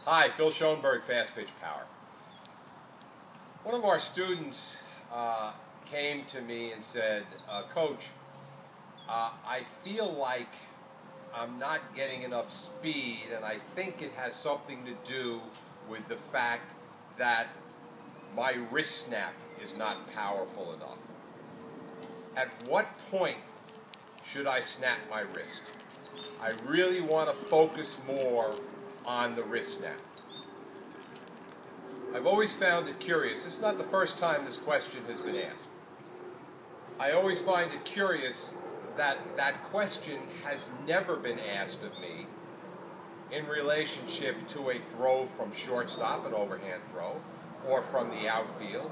Hi, Phil Schoenberg, Fastpitch Power. One of our students came to me and said, Coach, I feel like I'm not getting enough speed, and I think it has something to do with the fact that my wrist snap is not powerful enough. At what point should I snap my wrist? I really want to focus more on the wrist snap. I've always found it curious. This is not the first time this question has been asked. I always find it curious that that question has never been asked of me in relationship to a throw from shortstop, an overhand throw, or from the outfield,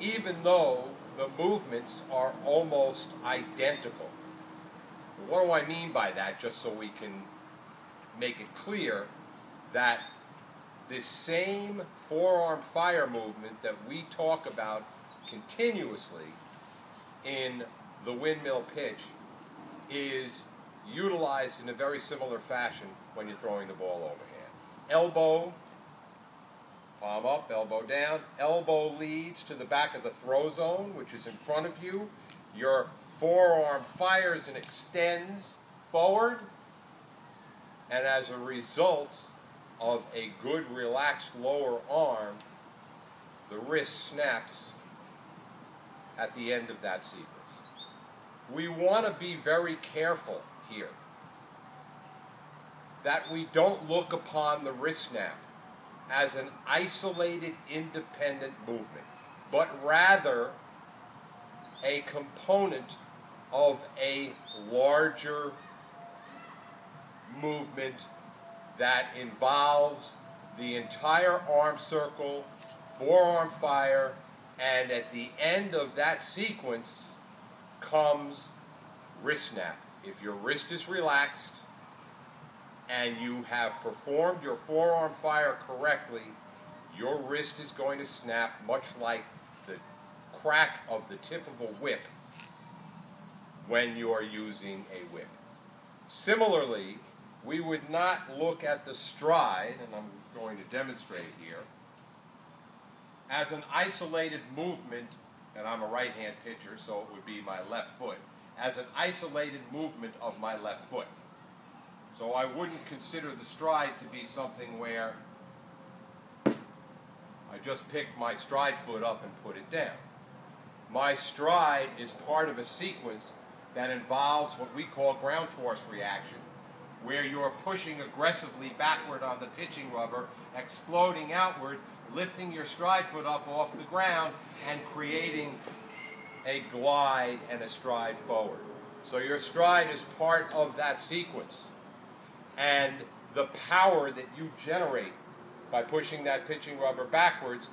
even though the movements are almost identical. What do I mean by that, just so we can make it clear that this same forearm fire movement that we talk about continuously in the windmill pitch is utilized in a very similar fashion when you're throwing the ball overhand. Elbow, palm up, elbow down. Elbow leads to the back of the throw zone, which is in front of you. Your forearm fires and extends forward, and as a result of a good relaxed lower arm, the wrist snaps at the end of that sequence. We want to be very careful here that we don't look upon the wrist snap as an isolated, independent movement, but rather a component of a larger movement that involves the entire arm circle, forearm fire, and at the end of that sequence comes wrist snap. If your wrist is relaxed and you have performed your forearm fire correctly, your wrist is going to snap much like the crack of the tip of a whip when you are using a whip. Similarly, we would not look at the stride, and I'm going to demonstrate here, as an isolated movement, and I'm a right-hand pitcher, so it would be my left foot, as an isolated movement of my left foot. So I wouldn't consider the stride to be something where I just pick my stride foot up and put it down. My stride is part of a sequence that involves what we call ground force reaction, where you're pushing aggressively backward on the pitching rubber, exploding outward, lifting your stride foot up off the ground, and creating a glide and a stride forward. So your stride is part of that sequence. And the power that you generate by pushing that pitching rubber backwards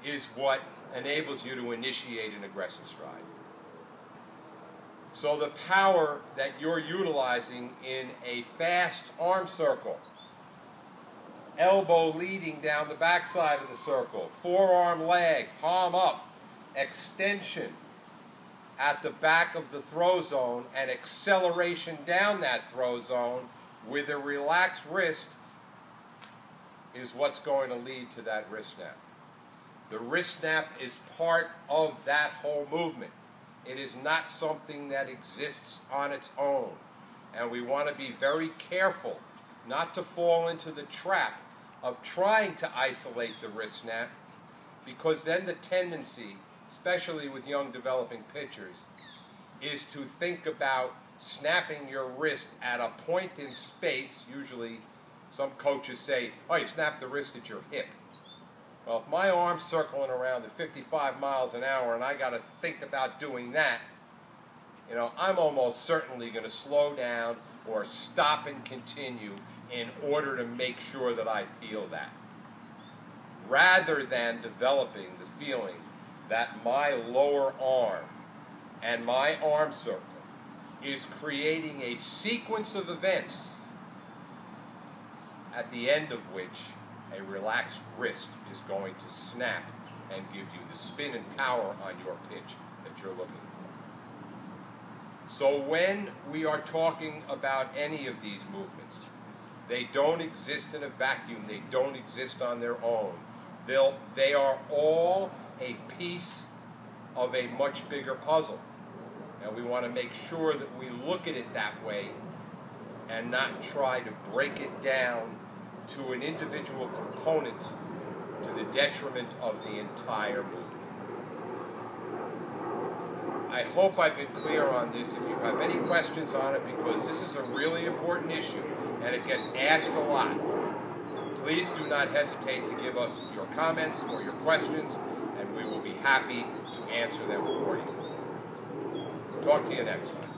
is what enables you to initiate an aggressive stride. So the power that you're utilizing in a fast arm circle, elbow leading down the backside of the circle, forearm leg, palm up, extension at the back of the throw zone, and acceleration down that throw zone with a relaxed wrist is what's going to lead to that wrist snap. The wrist snap is part of that whole movement. It is not something that exists on its own. And we want to be very careful not to fall into the trap of trying to isolate the wrist snap, because then the tendency, especially with young developing pitchers, is to think about snapping your wrist at a point in space. Usually some coaches say, oh, you snap the wrist at your hip. Well, if my arm's circling around at 55 miles an hour and I got to think about doing that, you know, I'm almost certainly going to slow down or stop and continue in order to make sure that I feel that, rather than developing the feeling that my lower arm and my arm circle is creating a sequence of events at the end of which a relaxed wrist is going to snap and give you the spin and power on your pitch that you're looking for. So when we are talking about any of these movements, They don't exist in a vacuum. They don't exist on their own. They are all a piece of a much bigger puzzle. And we want to make sure that we look at it that way and not try to break it down to an individual component to the detriment of the entire movie. I hope I've been clear on this. If you have any questions on it, because this is a really important issue and it gets asked a lot, please do not hesitate to give us your comments or your questions, and we will be happy to answer them for you. Talk to you next time.